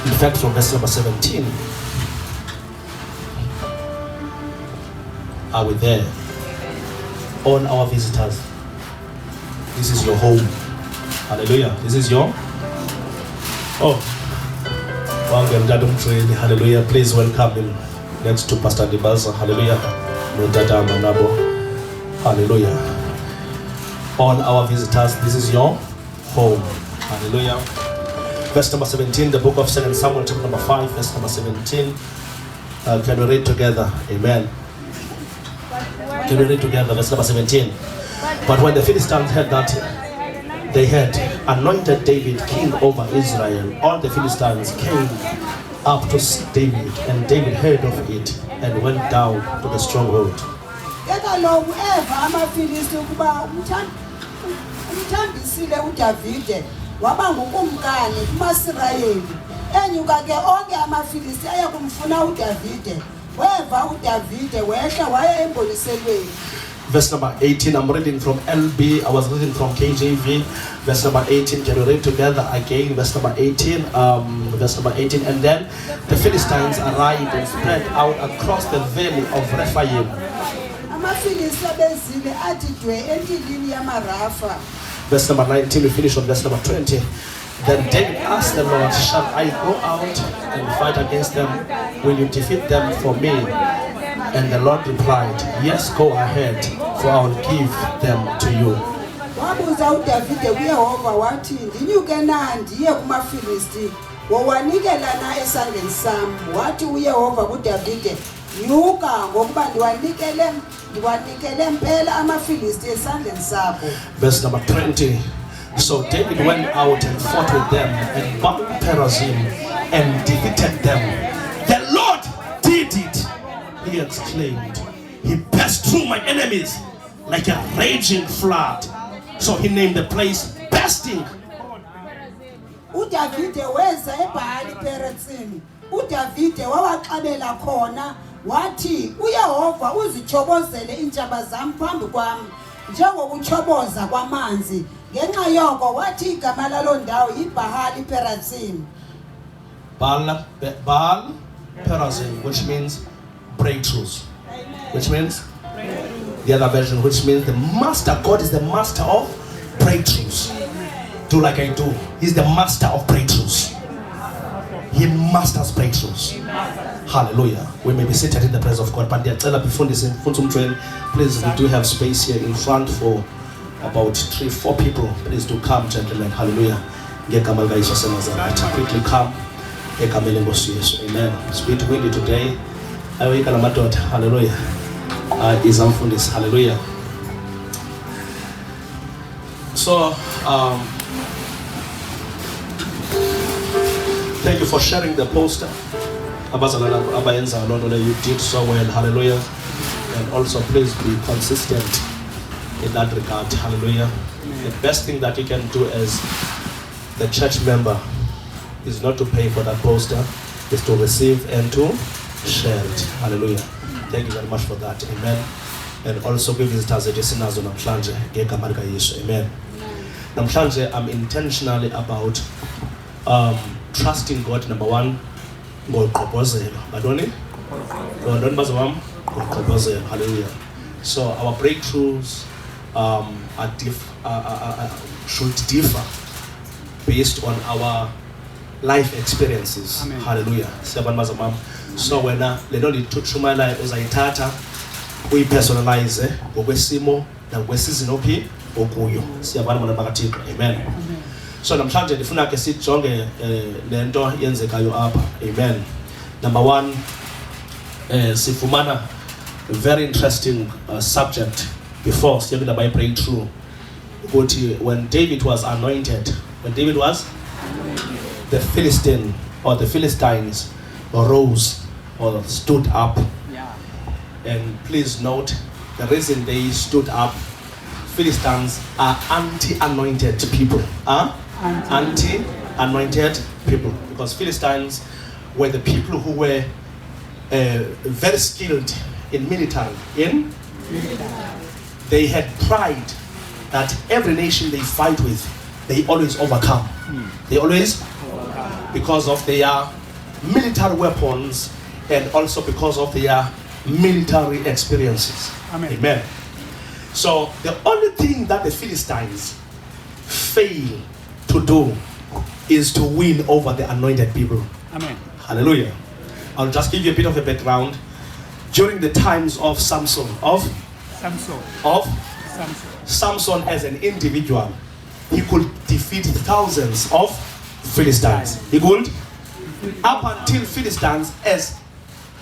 In fact, from verse number 17, are we there? All our visitors, this is your home. Hallelujah. This is your hallelujah. Please welcome him next to Pastor Dibaza. Hallelujah. Hallelujah. All our visitors, this is your home. Hallelujah. Verse number 17, the book of 2 Samuel, chapter number 5, verse number 17. Can we read together? Amen. Can we read together? Verse number 17. But when the Philistines heard that they had anointed David king over Israel, all the Philistines came up to David, and David heard of it and went down to the stronghold. Waba ngukumkani kumaSirayeli enyuka ke onke amaFilisti ayakumfuna uDavide weva uDavide wehla waya emboniselweni. Verse number 18, I'm reading from LB, I was reading from KJV. Verse number 18, can we read together again? Verse number 18, and then the Philistines arrived and spread out across the valley of Rephaim. AmaFilisti bezile athi dwe endilini yamaRafa. Verse number 19, we finish on verse number 20. Then David asked the Lord, shall I go out and fight against them? Will you defeat them for me? And the Lord replied, yes, go ahead, for I will give them to you. Wabuza uDavide kuYehova wathi ndinyuke na ndiye kumaFilisti wowanikela na esandleni sami. Wathi uYehova kuDavide, nyuka ngokuba ndiwanikele mpela amaFilisti esandleni sakho. Verse number 20. So David went out and fought with them and bound Perazim and defeated them. The Lord did it, he exclaimed. He burst through my enemies like a raging flood. So he named the place Bursting. uDavide weza eBhaali Perazim. uDavide wawaxabela khona wathi uYehova uzitshobozele intshaba zami phambi kwami njengokutshoboza kwamanzi. Ngenxa yoko wathi igama lalo ndawo yiBhaali Perazim. Baal Perazim, which means breakthroughs. Which means the other version, which means the master. God is the master of breakthroughs. Do like I do. He's the master of breakthroughs. He masters breakthroughs. Hallelujah. We may be seated in the presence of God, but before this, please, we do have space here in front for about 3-4 people. Please do come, gentlemen. Hallelujah. Quickly come. Amen. It's a bit windy today. Hallelujah. Hallelujah. So, thank you for sharing the poster. You did so well. Hallelujah. And also please be consistent in that regard. Hallelujah. The best thing that you can do as the church member is not to pay for that poster, is to receive and to share it. Hallelujah. Thank you very much for that. Amen. And also give visitors a listeners on Namhlanje. Amen. Namhlanje, I'm intentionally about trusting God. Number one, hallelujah. So our breakthroughs should differ based on our life experiences. Amen. Hallelujah. So when lelo lithuthumela uzayithatha uyipersonalize ngokwesimo nangokwesizini ophi okuyo. Siyabona bona bakaThixo. Amen. So namhlanje ndifuna ke sijonge lento yenzekayo apha. Amen. Number one, sifumana a very interesting subject before siyabona by breakthrough. Ukuthi when David was anointed, the Philistines rose or stood up. Yeah. And please note, the reason they stood up, Philistines are anti-anointed people. Anti-anointed people. Because Philistines were the people who were very skilled in military. They had pride that every nation they fight with, they always overcome. They always, because of their military weapons and also because of their military experiences. Amen. Amen. So the only thing that the Philistines fail to do is to win over the anointed people. Amen. Hallelujah. I'll just give you a bit of a background. During the times of Samson as an individual, he could defeat thousands of Philistines. He could, up until Philistines, as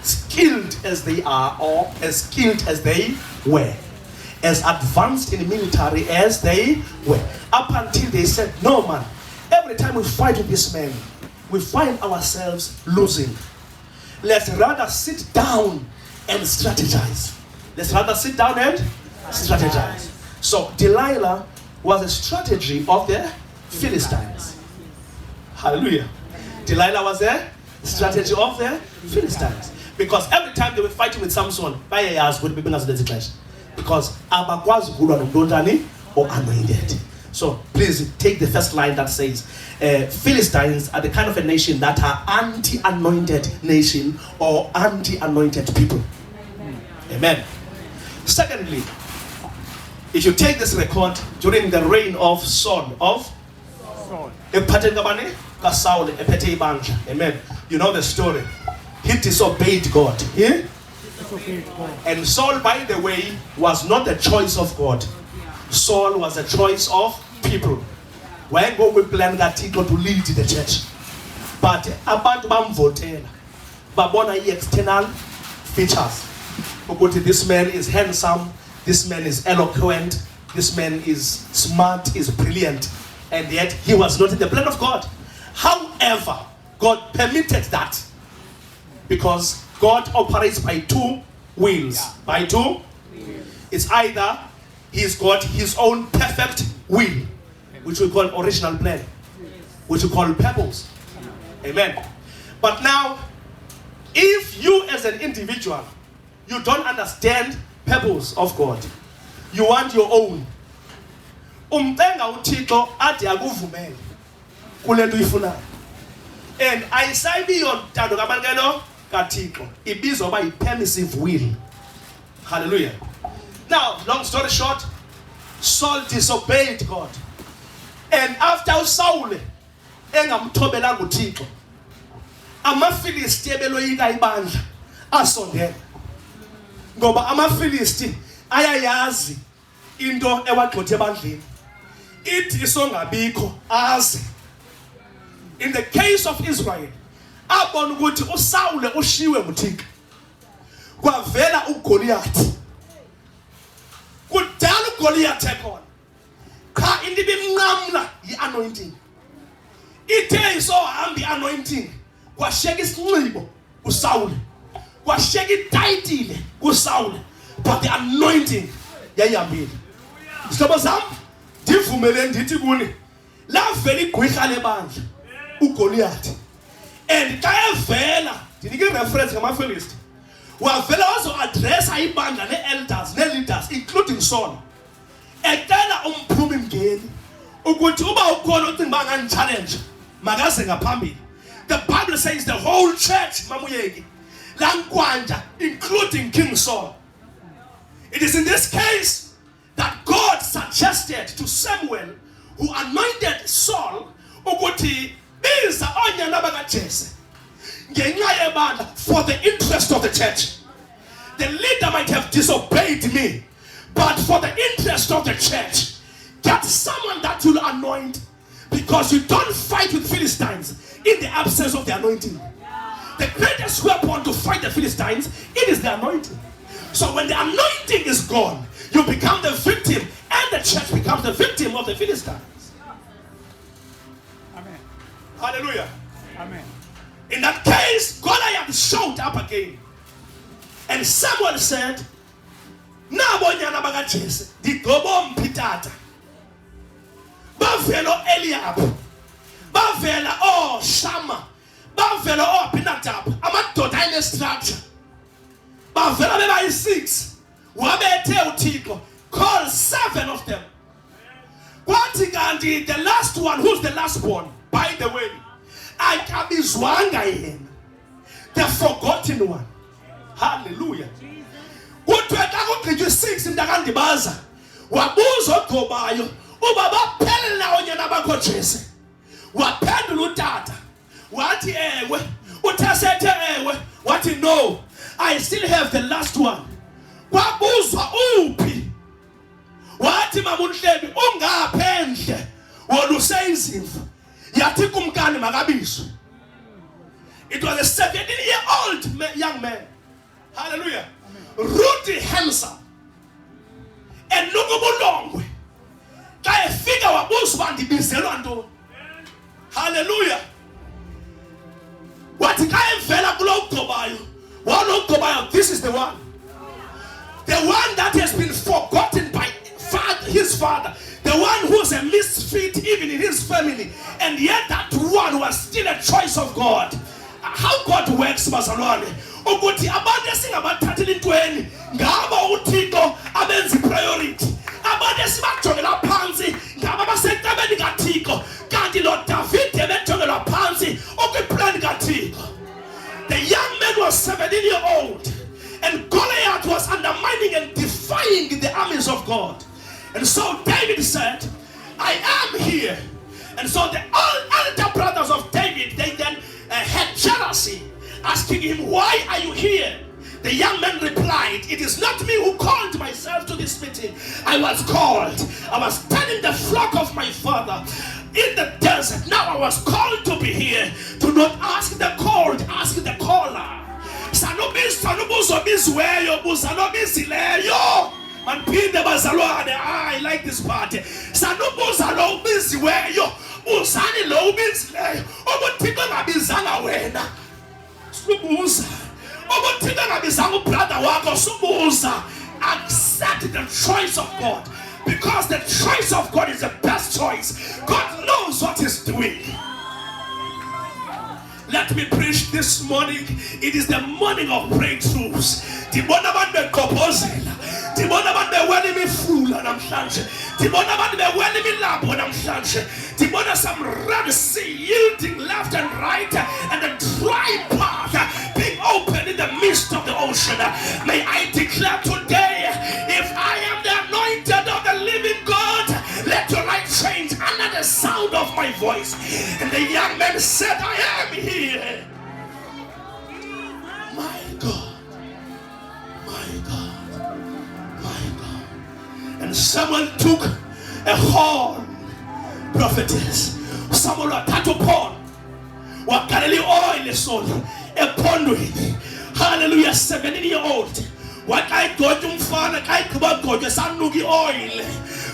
skilled as they are, or as skilled as they were, as advanced in the military as they were, up until they said, no man, every time we fight with this man, we find ourselves losing. Let's rather sit down and strategize. Let's rather sit down and strategize. So Delilah was a strategy of the Philistines. Hallelujah. Delilah was a strategy of the Philistines. Because every time they were fighting with Samson, because abakwazi ukulwa nomuntu or anointed. So please take the first line that says, Philistines are the kind of a nation that are anti-anointed nation or anti-anointed people. Amen. Secondly, if you take this record during the reign of Saul, amen. You know the story. He disobeyed God. Yeah? And Saul, by the way, was not the choice of God. Saul was a choice of people. When God will plan that he got to lead the church. But about Bamvotela, Babona external features. This man is handsome, this man is eloquent, this man is smart, is brilliant, and yet he was not in the plan of God. However, God permitted that because God operates by two wheels. By two, it's either he's got his own perfect will, which we call original plan, which we call purpose. Amen. But now, if you as an individual, you don't understand purpose of God, you want your own. And I say beyond Katiko, it is over a permissive will. Hallelujah. Now, long story short, Saul disobeyed God. And after Saul, engamthobela nguThixo, amaFilisti ebeloyika ibandla asondela. Ngoba amaFilisti ayayazi into ewagxothe ebandleni. Ithi isongabikho aze. In the case of Israel, abona ukuthi uSaul ushiwe nguThixo. Kwavela uGoliath. Kudala uGoliath ekhona. Cha into ibimnqamla yi-anointing. Ithe isohamba i-anointing, kwasheka isinxibo uSaul. Kwasheka itayitile kuSaul, but the anointing yayihambile. Sihlobo sami, ndivumele ndithi kuni, lavela igqwirha lebandla uGoliath. And xa evela, ndinike reference ngamaFilisti. Wavela wazo-addressa ibandla ne-elders ne-leaders including Saul. Ecela umphumi mngeni ukuthi uba ukhona ucinga uba angani-challenge makaze ngaphambili. The Bible says the whole church mamuyeki lankwanja, including King Saul. It is in this case that God suggested to Samuel, who anointed Saul, ukuthi biza onyana bakaJese ngenxa yebandla for the interest of the church. The leader might have disobeyed me, but for the interest of the church, get someone that will anoint, because you don't fight with Philistines in the absence of the anointing. The greatest weapon to fight the Philistines, it is the anointing. So when the anointing is gone, you become the victim, and the church becomes the victim of the Philistines. Amen. Hallelujah. Amen. In that case, Goliath showed up again. And Samuel said, Nabonyana bakaJese, digobo mpitata. Bavela Eliab. Bavela Shama. Bavela Abinadab. Amadoda ine structure. Bavela beba 6. Wabethe uThixo. Call 7 of them. Kwathi kanti the last one, who's the last born, by the way, akabizwanga yena, the forgotten one. Hallelujah. Kuthiwe xa kugqitywa 6 mntakandibaza wabuza oGobayo uba baphele nawo nyana bakho Jese. Waphendula utata wathi ewe, uthasethe ewe, wathi no, I still have the last one. Kwabuzwa uphi, wathi mama uNhlebi ungaphendle wona useyizimvu, yathi kumkani makabizwe. It was a 17-year-old young man. Hallelujah. Rudy handsome. Enukubulongwe. Xa efika wabuzwa ndibizelwa ntoni. Hallelujah. Wathi xa evela kulo uGobayo, walo uGobayo, this is the one. The one that has been forgotten by his father. The one who's a misfit even in his family. And yet that one was still a choice of God. How God works, bazalwane. Ukuthi abantu esingabathathela intweni ngaba uThixo abenza priority. Abantu esibajongela phansi ngaba basetabeni kaThixo. Kanti lo David ebejongelwa phansi okwiplan kaThixo. The young man was 17-year-old, and Goliath was undermining and defying the armies of God. And so David said, I am here. And so the elder brothers of David, they then had jealousy, asking him, why are you here? The young man replied, it is not me who called myself to this meeting. I was called. I was tending the flock of my father in the desert. Now I was called to be here. Do not ask the called, ask the caller. I like this part. Uzani lo ubizileyo obuthixo ngabizanga wena subuza obuthixo ngabizanga ubrother wakho subuza. Accept the choice of God, because the choice of God is the best choice. God knows what he's doing. Let me preach this morning. It is the morning of breakthroughs. Dibona abantu beqhobozela, dibona abantu bewela imifula namhlanje, dibona abantu bewela imilapho namhlanje, dibona some red sea yielding left and right, and a dry path being open in the midst of the ocean. May I declare today, if I am the anointed of the living God, let your life change under the sound of my voice. And the young man said, I am here. My God, my God, my God. And someone took a horn, prophetess. Someone wathatha upon wagalela oil esolo epondweni. Hallelujah. 17-year-old. Waxa igcotha umfana xa igqiba gqotha sanuka ioil.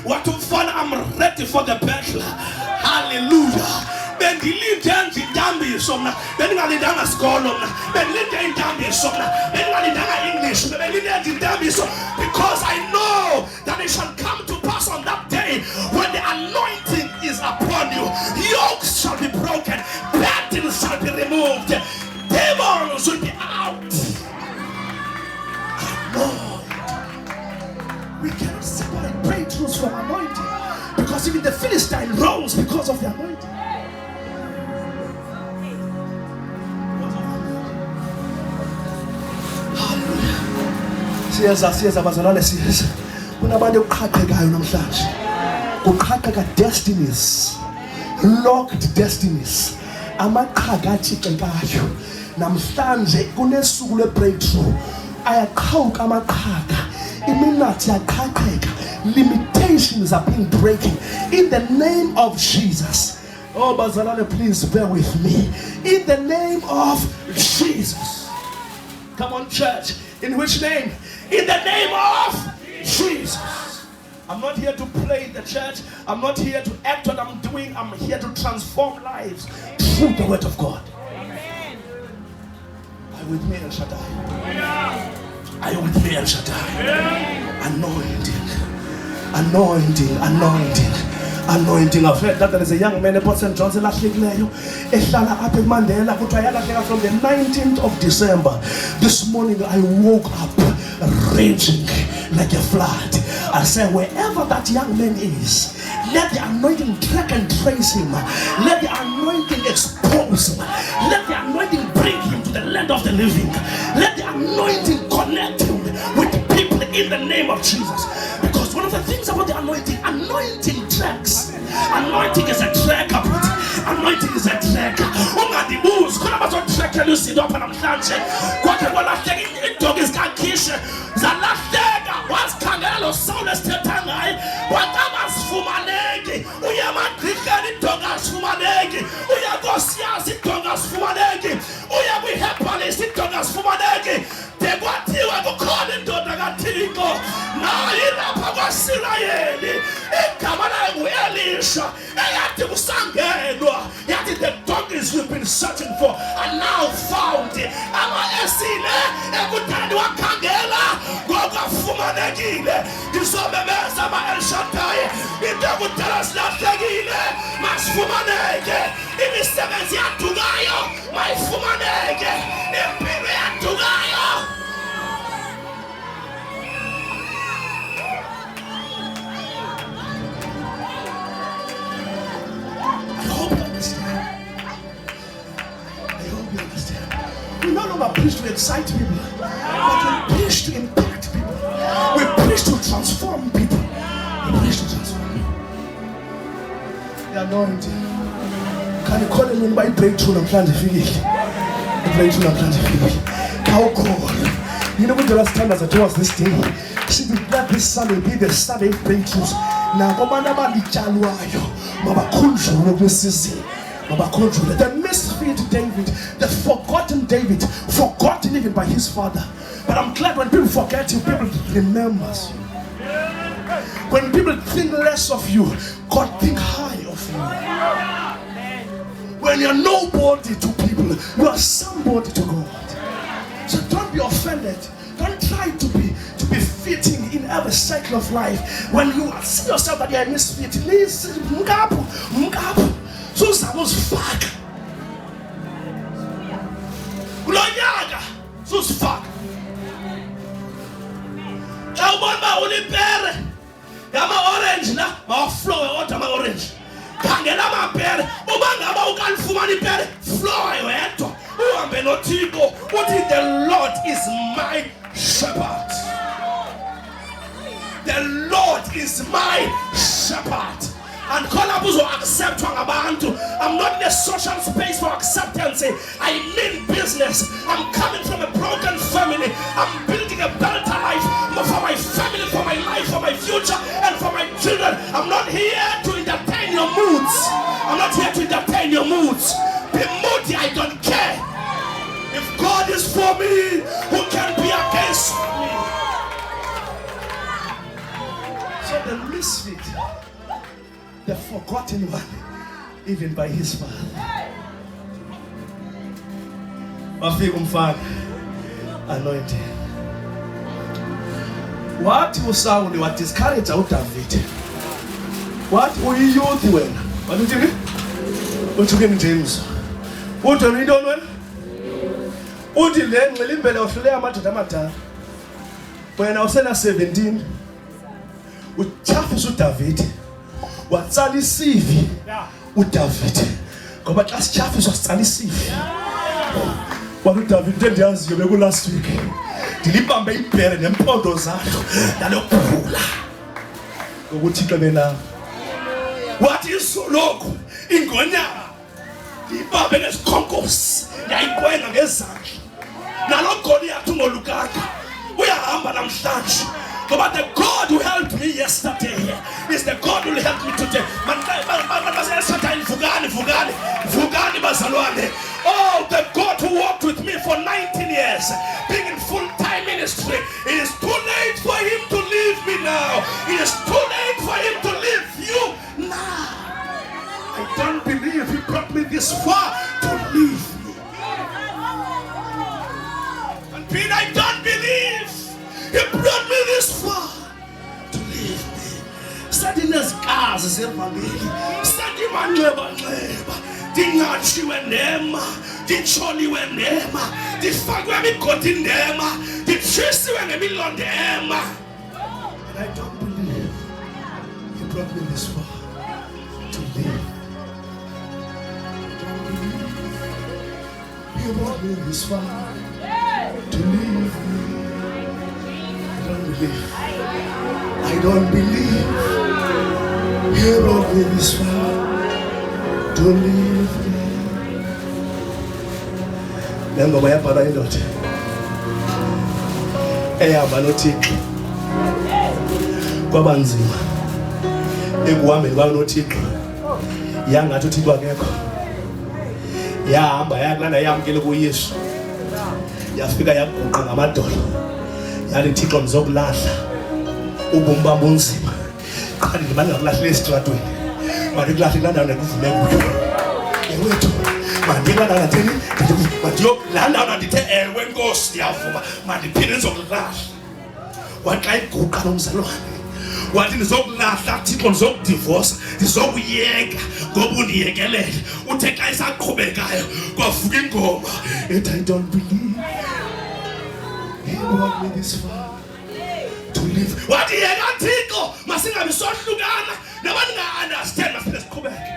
Wathi umfana, I'm ready for the battle. Hallelujah. Bendilinde nje intambiso mna, bendingalindanga sikolo mna, bendilinde intambiso mna, bendingalindanga English, bendilinde nje intambiso, because I know that it shall come to pass on that day when the anointing is upon you. Yokes shall be broken, burdens shall be removed, demons will be out. We cannot separate breakthroughs from anointing, because even the Philistine rose because of the anointing. Siyeza bazalwane, siyeza kunabantu okuqhaqhekayo namhlanje, kuqhaqheka destinies, locked destinies, amaqhaga atshixekayo. Namhlanje kunesuku le-breakthrough. Ayaqhawuka amaqhaga, iminathi yaqhaqheka, limitations are being breaking in the name of Jesus. Oh bazalwane, please bear with me. In the name of Jesus. Come on, church. In which name? In the name of Jesus. I'm not here to play the church. I'm not here to act what I'm doing. I'm here to transform lives through the word of God. Amen. Are you with me, El Shaddai? Yeah. Are you with me, El Shaddai? Yeah. Anointing. Anointing. Anointing. Anointing. I've heard that there is a young man, St. John's, from the 19th of December. This morning I woke up raging like a flood. I said, wherever that young man is, let the anointing track and trace him. Let the anointing expose calls. Let the anointing bring him to the land of the living. Let the anointing connect him with people in the name of Jesus. Because one of the things about the anointing tracks. Anointing is a tracker. Anointing is a tracker. Ungadibuzi khona bazotrackela izinto apha namhlanje. Kwakhe kwalahleka iindoki zikaKhishi zalahleka, wazikhangela lo Saul esithetha ngaye, wakangazifumaneki. Uye emadrikeni iindoki azifumaneki. Uye koosiyazi iindoki azifumaneki. Uye kwi-herbalist iindoki azifumaneki. De kwathiwa kukhona indoda kaThixo nayo ilapha kwaSirayeli, igama layo ngu-Elisha, eyathi kusangenwa, yathi the donkeys you've been searching for are now found. Ama-esile ekudeni wakhangela ngokafumanekile. Ngizomemeza ama-El-Shaddai, into ekudala silahlekile masifumaneke. Imisebenzi yadukayo mayifumaneke. Impilo yadukayo. We no longer preach to excite people, but we preach to impact people. We preach to transform people. We preach to transform people. The anointing. Can you call them in by breakthrough and plan to finish? The breakthrough and plan to finish. How cool. You know what the last time as I told us this thing? She declared this Sunday be the Sunday breakthroughs. Now, Komandaba Lichaluayo, Mama Kunju, Robinson. The misfit David, the forgotten David, forgotten even by his father. But I'm glad when people forget you, people remember you. When people think less of you, God think high of you. When you're nobody to people, you are somebody to God. So don't be offended. Don't try to be fitting in every cycle of life. When you see yourself that you're a misfit, Susfak. Glonyaga. Susfak. Ewubona ulipere. Yama orange na, ma flower odwa ma orange. Khangela amapere. Uma ngaba ukalifumana ipere, flower wedwa. Uhambe noThixo uthi the Lord is my shepherd. The Lord is my shepherd. And Kolabuzo accept Wangabantu. I'm not in a social space for acceptance. I mean business. I'm coming from a broken family. I'm building a better life for my family, for my life, for my future, and for my children. I'm not here to entertain your moods. I'm not here to entertain your moods. Be moody, I don't care. If God is for me, who can be against me? So the misfit, the forgotten one, even by his father. Wafika umfana anointed. Wathi uSawuli wa discourage uDavid. Wathi uyiyouth wena. Wathi uthini? Uthi King James. Uthi wena into wena? Uthi le ngcilimbele ohlule amadoda amadala. Wena usena 17. Uthafisa uDavid. Watsala isivi uDavid. Ngoba xa sichafiswa sitsala isivi. Wathi uDavid into endiyaziyo beku last week. Ndilibambe ibhere nempondo zalo nalokuphula. Ukuthi ke bena. Wathi isoloko ingonyama. Ndibambe ngesikhonkos. Ndiyayikwenga ngezandla. Nalo Goliath ungolukaka. Uyahamba namhlanje. But the God who helped me yesterday is the God who will help me today. Oh, the God who walked with me for 19 years, being in full-time ministry, it is too late for him to leave me now. It is too late for him to leave you now. I don't believe he brought me this far to leave me. And Peter, I don't believe he brought me this far to leave me. Sadiness gas is evangeli. Sadimaneba neba. Dingachiwe nema. Dicholiwe nema. Difagwe mikoti nema. Dichisiwe ngemilonde ema. And I don't believe he brought me this far to leave. I don't believe. He brought me this far to leave me. I don't believe. He brought me this far to leave me. Nengoba yabhala indoda ehamba noThixo kwabanzima ekuhambeni kwayo noThixo yangathi uThixo akekho, yahamba yakulanda yamkele kuYesu, yafika yaguqa ngamadolo yathi Thixo ndizokulahla ubomi bam bunzima, qha ndimane ngakulahlela esitratweni, mandikulahla kulanda nekuvume kuyo ewethu, mandikulanda thini mandiyolanda ndithe ewe Nkosi ndiyavuma mandiphinde ndizokulahla. Wathi xa iguqa nomzalwane wathi ndizokulahla Thixo, ndizokudivosa, ndizokuyeka ngoba undiyekelele. Uthe xa isaqhubekayo kwavuka ingoma ethi I don't believe He brought me this far to live. Wathi yeka Thixo masingabi sohlukana nabantu nga-understand masiphinde siqhubeke.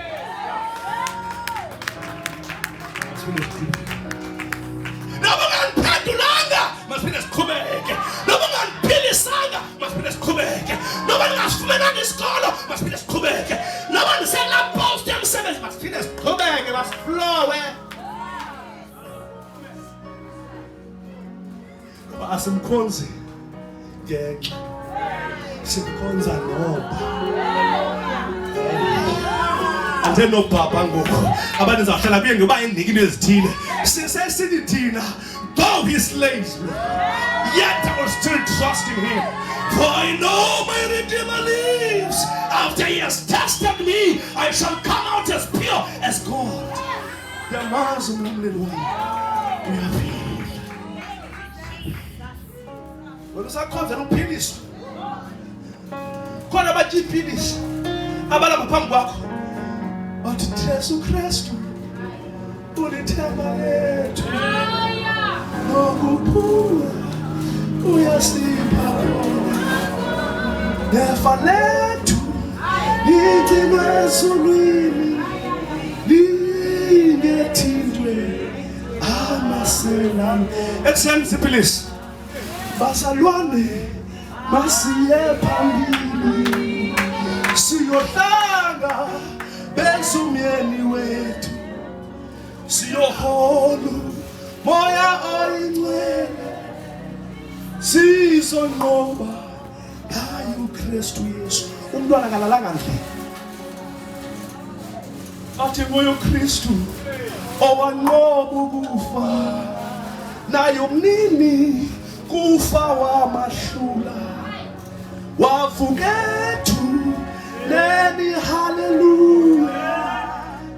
Noma ungangiphendulanga masiphinde siqhubeke, noma ungangiphilisanga masiphinde siqhubeke, noma ndingasifumenanga isikolo masiphinde siqhubeke, noma ndisengapost emsebenzi masiphinde siqhubeke, masiflowe. Ngoba asimkhonzi ngenxa, simkhonza noba. Ante nobaba ngoku abantu zahlala kuye ngoba enginike into ezithile. Sisithi thina, though he slays me, yet I will still trust in him. For I know my Redeemer lives. After he has tested me, I shall come out as pure as gold. Yamazi umlilo wami uyaphila. Wena usakhonza uphiliswa. Khona abathi iphilisi abalapha phambi kwakho. Bathi Jesu Kristu ulithemba lethu. Nokuphula uyasipha khona. Nefa lethu ligcinwe ezulwini, lingethintwe amaselane. Ekuseni siphilisi bazalwane masiye phambili siyohlanga bezumyeni wethu, siyohola moya oyingcwele, sizonqoba ngaye uKristu Yesu. Umntwana akalalanga ndlela athi nguye uKristu owanqoba ukufa, naye umnini kufa wamahlula, wavukethu neni haleluya,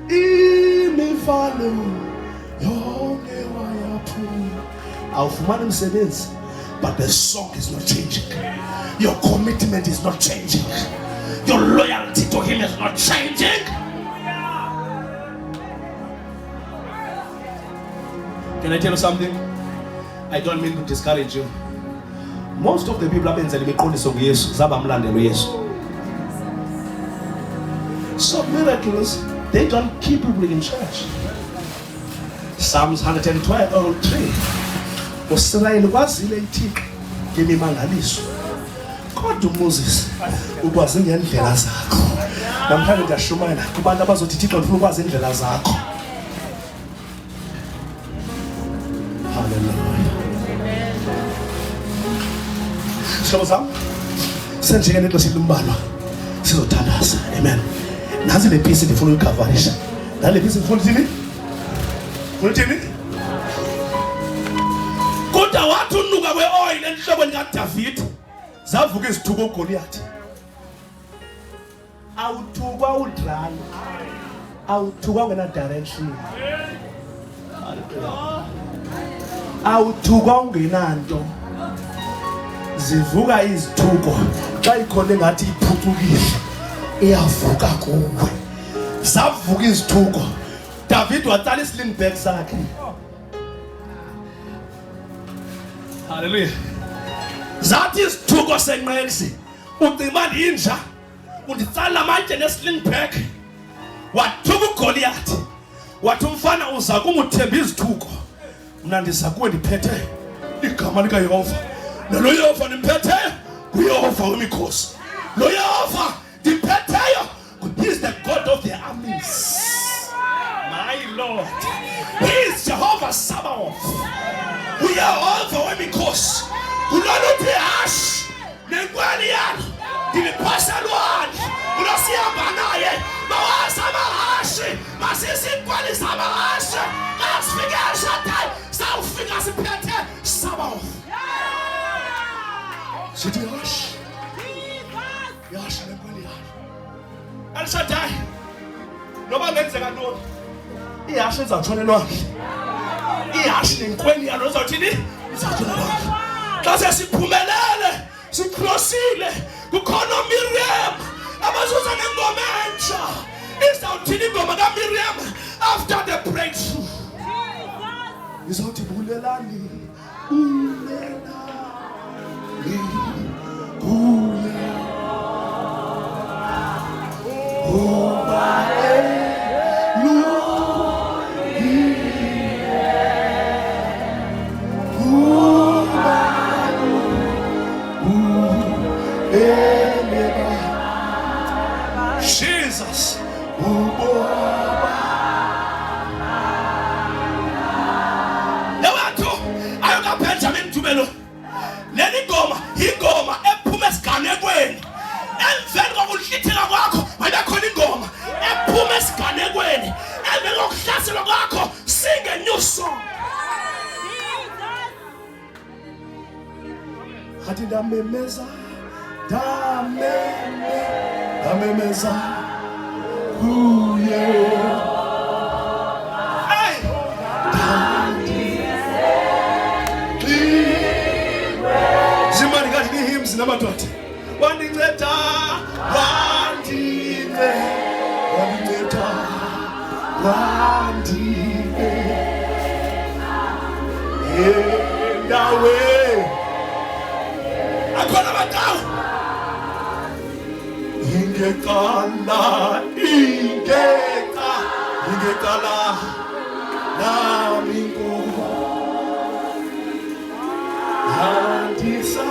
imivalo yonke wayaphula. Awufumani umsebenzi, but the song is not changing. Your commitment is not changing. Your loyalty to him is not changing. Can I tell you something? I don't mean to discourage you. Most of the people abenza imiqondiso kuYesu zabamlandela uYesu. So miracles, they don't keep people in church. Psalms 112:3. Usirayeli kwazile iThixo ngemimangaliso, kodwa uMoses ukwazi ngendlela zakho. Namhlanje ndiyashumayela kubantu abazothi Thixo ndifuna ukwazi indlela zakho. Hallelujah. Sihlobo zami, senjengene into silimbalwa sizothandaza. Amen. Nansi le piece ndifuna ukuyikavarisha. Nale piece ndifuna uthini? Uthini? Kodwa wathi unuka kweoil enhlobeni kaDavid zavuka izithuko uGoliath. Awuthukwa udrani, awuthukwa ungena direction, awuthukwa ungenanto. Zivuka izithuko xa ikhona engathi iphucukile, iyavuka kuwe. Zavuka izithuko. David watsala islingback sakhe. Hallelujah. Zathi izithuko senqeksi, ucima ndinja, unditsala amatye neslingback. Wathuka uGoliath. Wathi umfana uza kumuthemba izithuko. mna ndiza kuwe ndiphethe igama likaYehova. Nalo Yehova ndimphetheyo nguYehova wemikhosi. Lo Yehova ndimphetheyo, he is the God of the armies. My Lord, he is Jehovah Sabaoth. UYehova wemikhosi. Kulona uthi hash nenkweli yalo ndiliphasa lwandle ulosihamba naye mawazi amahashi masisikweli zamahashi kasifike eShaddai sawufika siphethe Sabaoth. Sithi hash yash nenkweli yalo eShaddai noba ngenzeka ntoni ihashi izawutshona elwandle. Ihashi nenkweli yalo izawuthini izawutshona elwandle. Xa sesiphumelele sikrosile kukhona Miriam abazuza nengoma entsha izawuthini ingoma kaMiriam after the breakthrough izawuthi bulelani Jesus. Lewathi ayoka Benjamin Dubelo. Leli ngoma ingoma ephuma esiganekweni. Emveni kokuhlitheka kwakho mayibe khona ingoma ephuma esiganekweni. Emveni kokuhlaselwa kwakho sing a new song. Hathi ndamemeza ndamemeza uye hey zimani kathi ni hymns namadoda wandinceda ndawe akhona batawo ingekala namingo handisa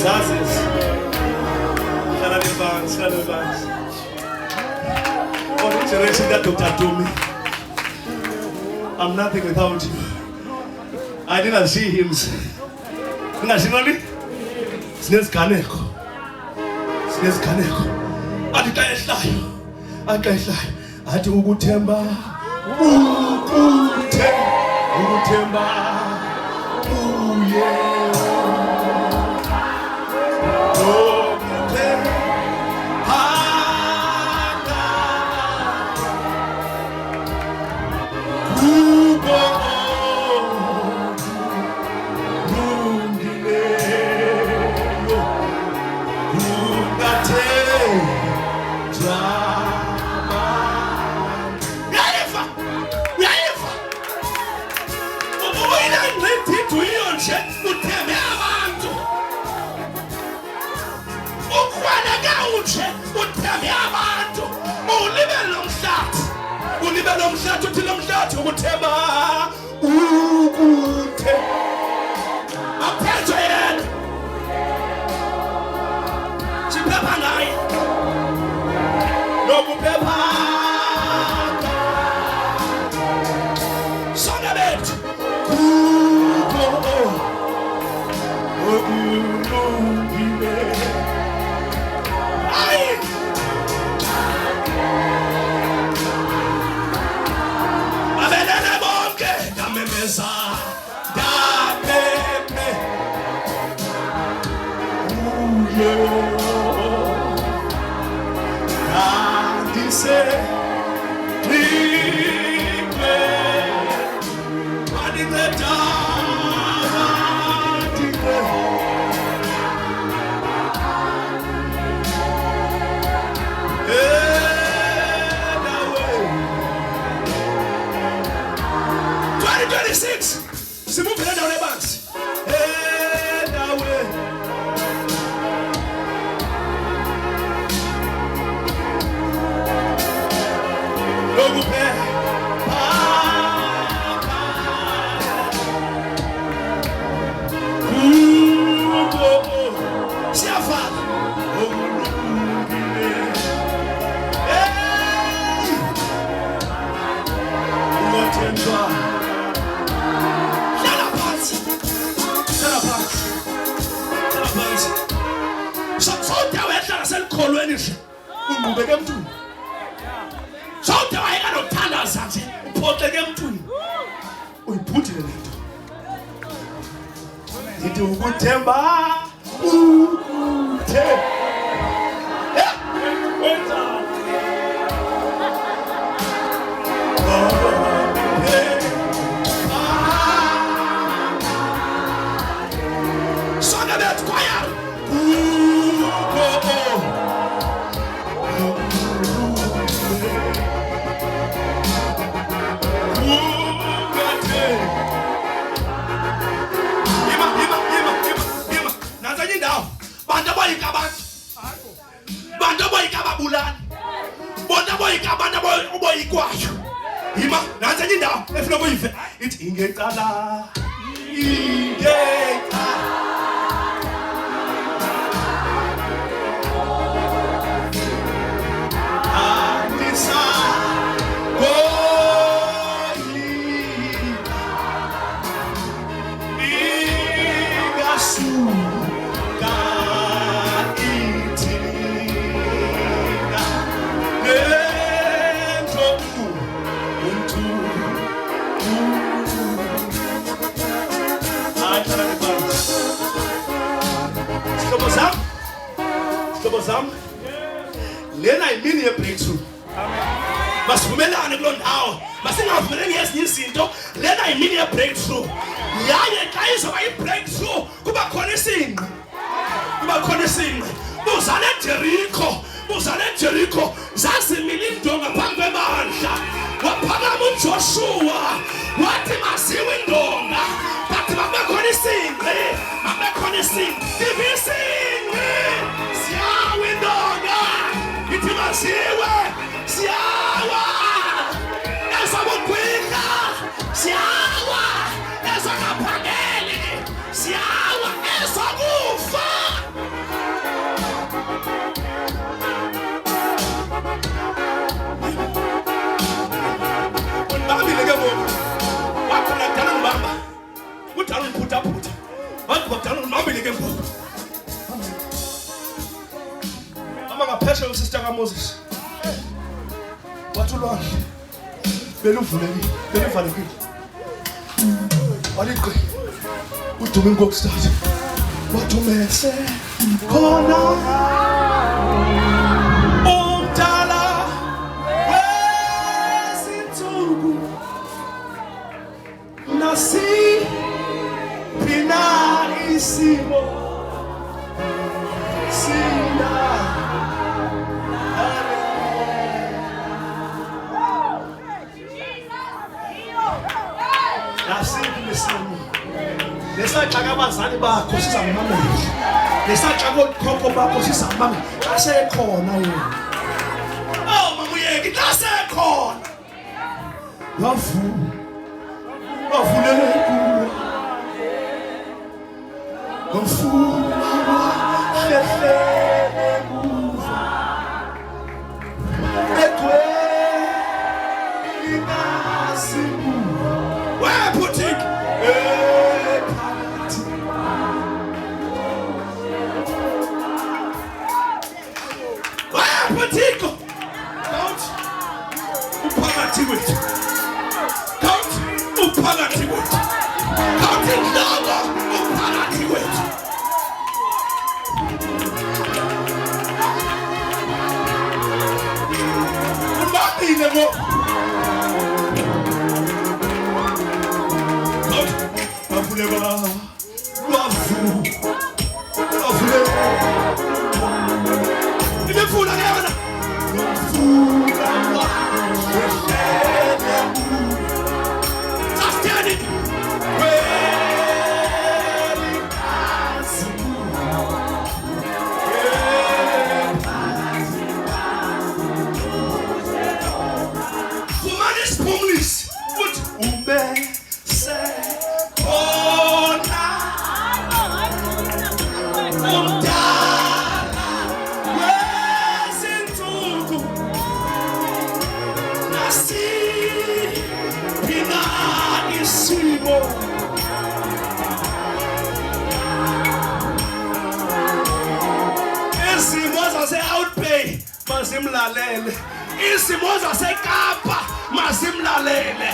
Azes, Shall advance. For the generation that Dr. told me, I'm nothing without you. I didn't see him. Nationally, Snes Kaneko. Ati ukuthemba. 2026 simuvele endaweni ebanzi. Endaweni lokuphela siyafaka okulungile. Ungathenjwa. Hlala phansi. Hlala phansi. Hlala phansi. Sawude wehla ngaselikholweni nje ungqubeke emntwini. Sawude wayeka nokuthandaza nje uphoxeke emntwini. Uyiphundile le nto. Ndithi ukuthemba wenza songa bethu kwaya bantu boyika abantu boyika ababulali bona boyika abantu boyikwayo ima nansi enye indawo efuna ukuyive ithi ingecala andisa igasu Sibozam lena imini ye-breakthrough. Masivumelane kuloo ndawo, masingavumelani ezinye izinto. Lena imini ye-breakthrough. Yaye xa izoba i-breakthrough kuba khona isingqi. Buzane Jericho zazimile indonga phambi kwebandla. Waphakama uJoshua wathi masiwe indonga. Bathi mabekhona isingqi. Give isingqi. Siyawa indonga. Ithi masiwe. Siyawa. Ezobugwinga. Siyawa. Ezokaphangeli. Siyawa. Ezokufa. Ngapesha usister kaMoses wathi ulwandle beluvulekile belivalekile waliqi udume inkokosikazi wathi umese khona umdala wezinsuku nasiphi na isimo sina lesaxa kabazali bakho sizamamela, lesaxa kokhokho bakho sizamamela. Xa sekhona yena mama uyeki, xa sekhona wavulele kuwe ngomfuma wahlehlele kuva egcwele ingasibu wephuthike Patiko, count upagati with, count upagati with, count it lower upagati with. Mami lemo, count afuleva, afuleva. Fula leona fula wa just standing ube sekhona umdala wezinsuku nasiphi na isimo izimo zase-outbay mazimlalele izimo zaseKapa mazimlalele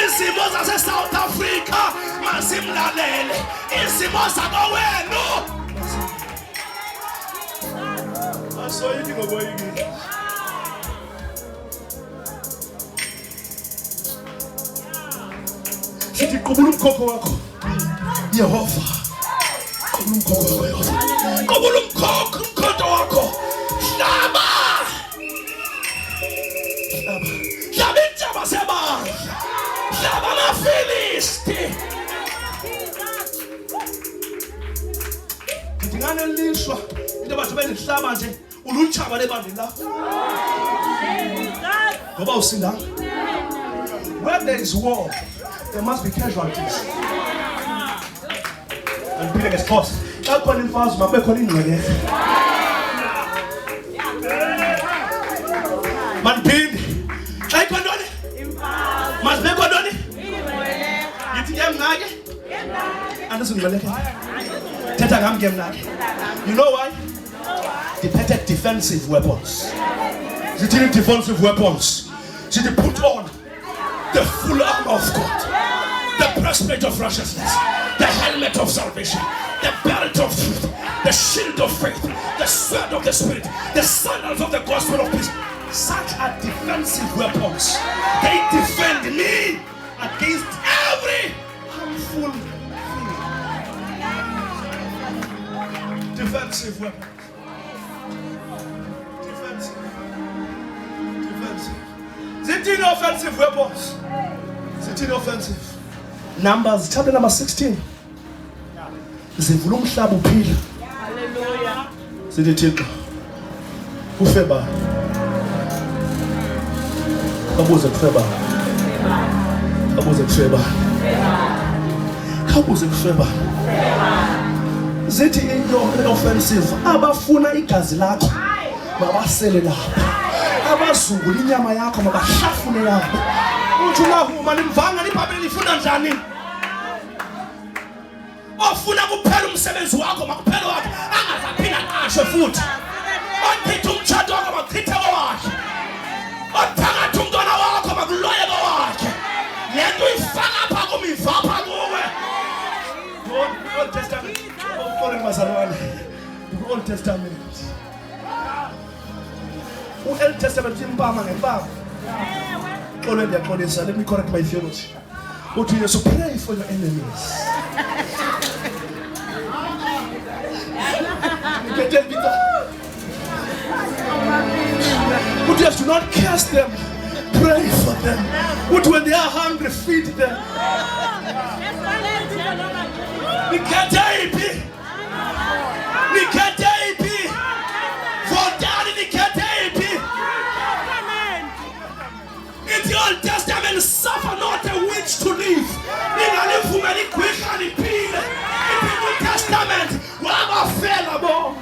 izimo zase-South Africa mazimlalele izimo zakowenu asoyini ngoboyini sithi qubula umkhokho wakho Yehova qubula umkhokho wakho Yehova qubula umkhokho wakho hlaba intshaba sebandla hlaba amaFilisti ngidingane lishwa into bathu benihlaba nje ulutshaba lebandla lakho ngoba usindanga. Where there is war, there must be casualties. And Peter gets caught. Xa khona imfazwe makube khona ingcweleko. Mandiphinde. Xa ikhona ntoni? Imfazwe. Masibekho ntoni? Ingcweleko. Yithi ke mnake? Andizingcweleko. Thetha ngam ke mnake. You know why? Depended defensive weapons. Zithini defensive weapons? Zithi put on the full armor of God, the breastplate of righteousness, the helmet of salvation, the belt of truth, the shield of faith, the sword of the spirit, the sandals of the gospel of peace. Such are defensive weapons. They defend me against every harmful thing. Defensive weapons. Zithini offensive weapons? Zithini offensive? Numbers chapter number 16. Zivula umhlaba uphila. Hallelujah. Sithi Thixo ufeba. Kabuze kufeba. Kabuze kufeba. Kabuze kufeba. Zithi into offensive abafuna igazi lakho mabasele lapha. Abazungula inyama yakho mabahlafune yakho uthi unahuma nimvanga libhabheli lifuna njani ofuna kuphela umsebenzi wakho makuphela wakhe angazaphinda qashe futhi othitha umtshato wakho makuchithe kwakhe othakatha umntwana wakho makuloye kwakhe lento ifaka apha kumiva apha kuwe Old Testament bazalwane Old Testament Old Testament impama ngempama. Xolo ndiyaxolisa, let me correct my theology. But you should pray for your enemies. But you have to not curse them. Pray for them. But when they are hungry, feed them. Nikataipi. Vodani nikataipi. In the Old Testament, suffer not a witch to live. In the New Testament, whatever fell above.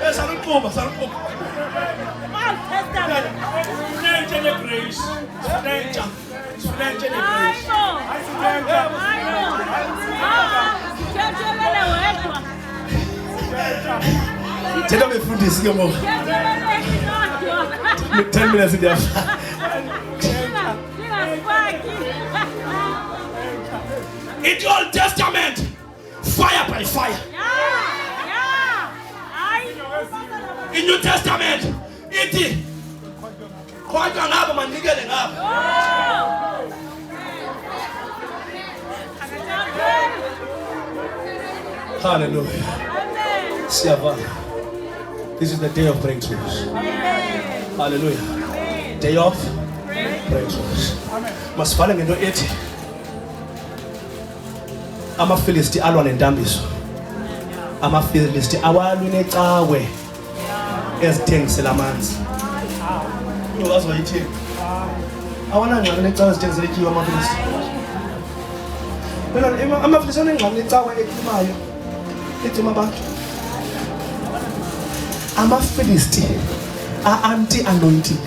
Yes, I don't know. Tell me food is your mom. 10 minutes in there. In the Old Testament, fire by fire. In New Testament, it quite an album and nigga up. Hallelujah. Siava. This is the day of breakthroughs. Hallelujah. Day of breakthroughs. Masifane ngento ethi amaFilisti alwa nentambiso. amaFilisti awalwi necawe. ezithengisela amanzi. Uyazoyithini? Awanangxaki necawa ezithengisela ityiwa amafilisti. Phela amafilisti anengxaki necawa etimayo. Etima abantu. Amafilisti anti-anointing.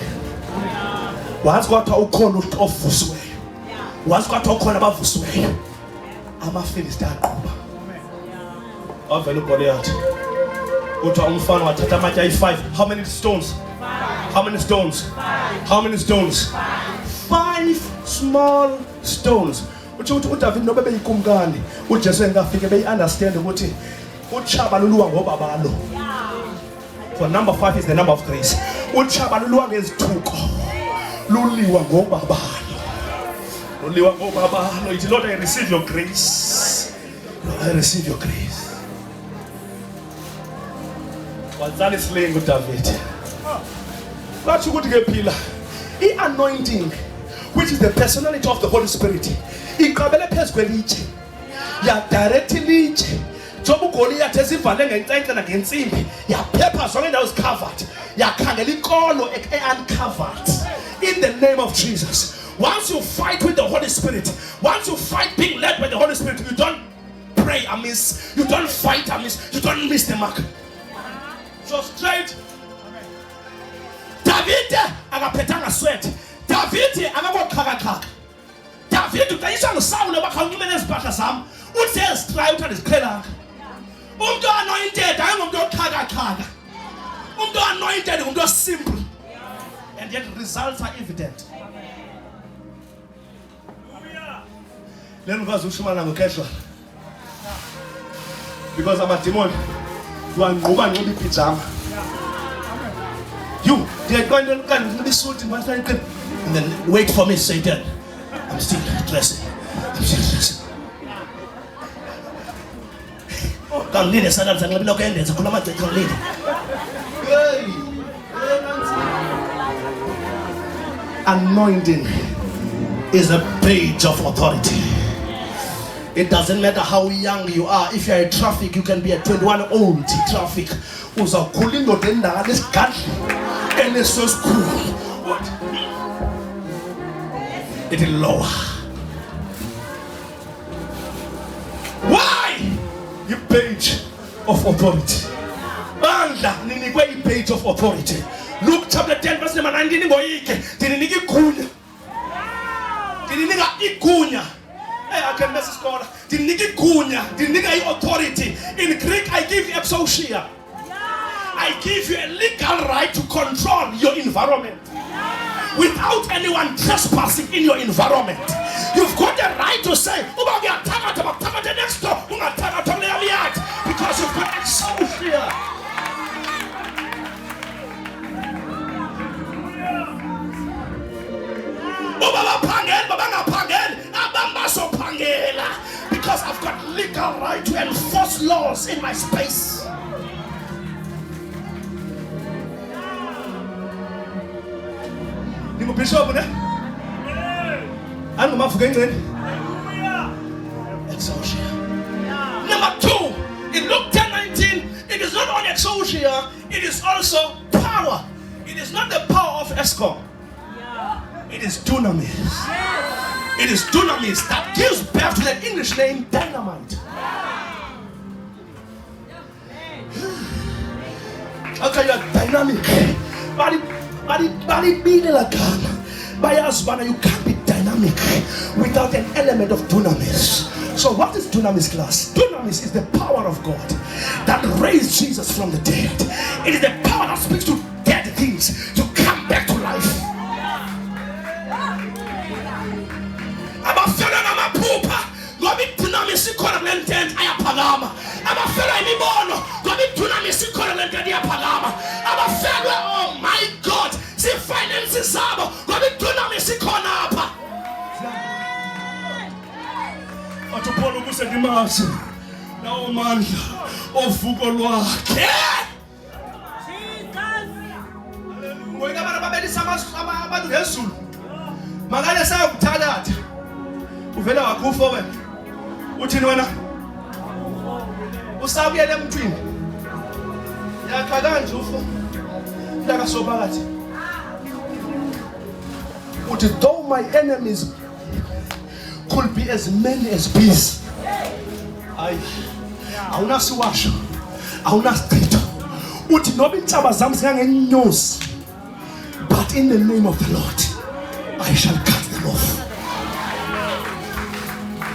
Wazi kwathiwa ukhona ovusiweyo. Wazi kwathiwa ukhona abavusiweyo. Amafilisti aqhuba. Avela uGoliath. Kuthiwa umfana wathatha amatye ayi-5. How many stones? How many stones? How many stones? 5 small stones. Uthi uDavid nobe beyikumkani, uJesu engafike beyi-understand ukuthi utshaba luluwa ngobabalo. For number 5 is the number of grace. Utshaba luluwa ngezithuko. Luliwa ngobabalo. Luliwa ngobabalo. Ithi Lord, I receive your grace. Lord, I receive your grace. Wazali slaying uDavid. Bathi ukuthi ke phila i-anointing, which is the personality of the Holy Spirit, iqabele phezu kwelitshe yadirect ilitshe njengoba uGoliath ezivale ngenkcenkce nangentsimbi yaphepha zonke indawo covered, yakhangela inkolo uncovered. In the name of Jesus, once you fight with the Holy Spirit, once you fight being led by the Holy Spirit, you don't pray amiss, you don't fight amiss, you don't miss the mark. So straight. David akaphethanga sweat. David akaboqhakaqhaka. David utayisha ngoSawule bakhawunyimene ezibhahla zami. Uthe strike uthanda iziqhelanga. Umuntu anointed ayingomuntu oqhakaqhaka. Umuntu anointed umuntu simple. And yet results are evident. Lenu kwazi ushumana ngokeshwa. Because amademon wangquba ngcoba ipijama. You, they're going to be sorted and then wait for me, Satan. I'm still dressing. Can't lead us, and let me look at it. Can't lead. Anointing is a page of authority. It doesn't matter how young you are. If you're in traffic, you can be a 21-year-old traffic. Who's a cooling or then this country. And it's so cool. What? It is lower. Why? You page of authority. Banda ninikwe a page of authority. Luke chapter 10 verse number 19 ngoyike. Diniki igunya. Dininika igunya. I can message scholar. Diniki igunya. Dinika authority. In Greek I give you exousia. I give you a legal right to control your environment without anyone trespassing in your environment. You've got the right to say, next door, because you've got exousia. Because I've got legal right to enforce laws in my space. Bishop, exousia. Number 2, in Luke 10:19, it is not only exousia, it is also power. It is not the power of Eskom. It is dunamis. It is dunamis that gives birth to the English name dynamite. Okay, you're dynamic. You can't be dynamic without an element of dunamis. So what is dunamis, class? Dunamis is the power of God that raised Jesus from the dead. It is the power that speaks to dead things to come back to life. Oh my God, see finances up. Atupona ukusedimasi nawo mandla ovuko lwakhe. Ngoyika abantu babelisa abantu ngezulu. Makale sayokuthalatha. Uvela wakufa wena. Uthini wena? Usabuyele emthini. Yakha kanje ufu. Ndaka sobakathi. Uthi though my enemies could be as many as bees. Ayi. Awunasiwasho. Awunasichitho. Uthi noba intshaba zami zingangenyosi. But in the name of the Lord, I shall cut them off.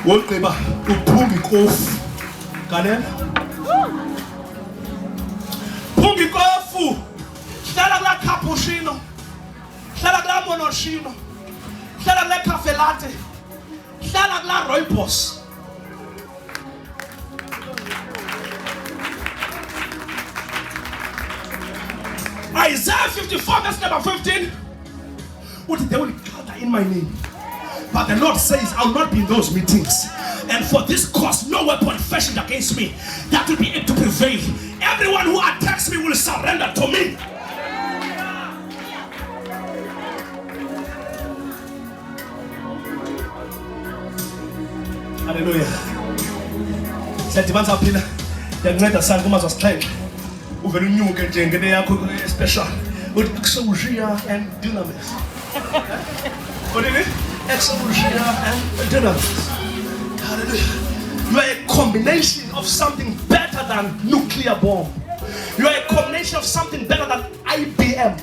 Wogqiba uphunga ikofu. Kanene? Phunga ikofu. Hlala kula cappuccino. Hlala kula monoshino. Hlala kula cafe latte. Hlala kula rooibos. Isaiah 54 verse number 15. What they will gather in my name. But the Lord says, I will not be in those meetings. And for this cause, no weapon fashioned against me that will be able to prevail. Everyone who attacks me will surrender to me. Hallelujah. Siyadibana phila. Yanceda sana kuma zasixhenxe. Uvela unyuke nje ngene yakho special. Uthi exposure and dunamis. What is it? Exposure and dunamis. Hallelujah. You are a combination of something better than nuclear bomb. You are a combination of something better than IBM.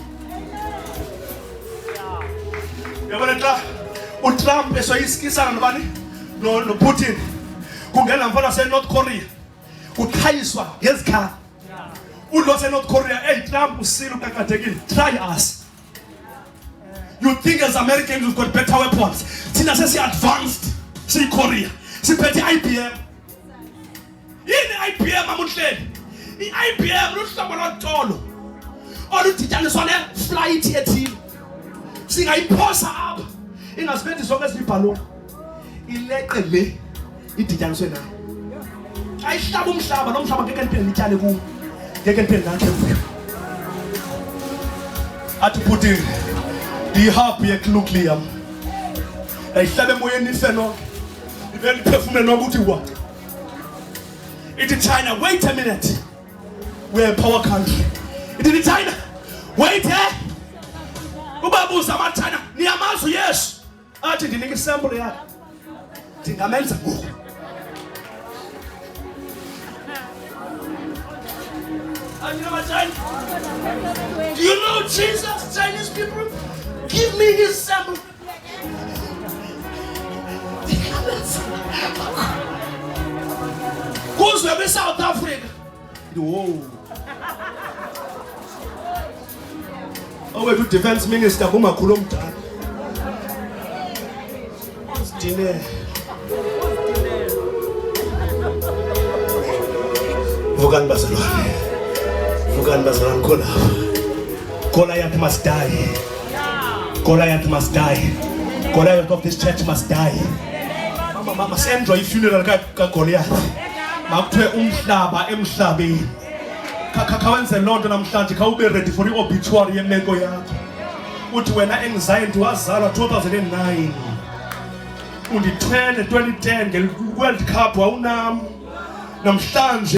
Yabona xa uTrump esoyisikisana nobani? No Putin. Kungena mfana se-North Korea. Ukhayiswa ngezikhala. Ulo se-North Korea, hey Trump usile ukakadekile. Try us. You think as Americans we've got better weapons? Thina sesi-advanced. Siyi-Korea. Siphethe IBM. Yini IBM amuhleli? I-IBM luhlobo lotolo. Oludityaniswa ne-flight ethile. Singayiphosa apha. Ingasibethi zonke ezibhaloni. Ileqe le idityaniswe nayo. Ayihlaba umhlaba, lo mhlaba ngeke niphinde nityale kuwo. Ngeke niphinde nakhe kuyo. Athi Putin, ndiyihabhu ye-nuclear. Ayihlabe emoyeni ife nonke. Ivele iphefumule nonke uthi wa. Ithi China, wait a minute. We're a power country. Ithi China, wait ubabuza amaChina, niyamazi uYesu. Athi ndinika isample yakhe. Ndingamenza ngoku. And you know what, China? Do you know Jesus, Chinese people? Give me his sample. Kuzwe be-South Africa. Whoa. Owethu defense minister kumakhulu omdala. Sidine. Vukani bazalwane. Vukani bazalwane khona. Goliath must die. Goliath must die. Goliath of this church must die. Mama senjwa ifuneral ka Goliath. Makuthiwe umhlaba emhlabeni. Kawenze lonto namhlanje khawube ready for i-obituary yemeko yakho. Uthi wena anxiety wazalwa 2009. Undithwele 2010 nge-World Cup wawunami. Namhlanje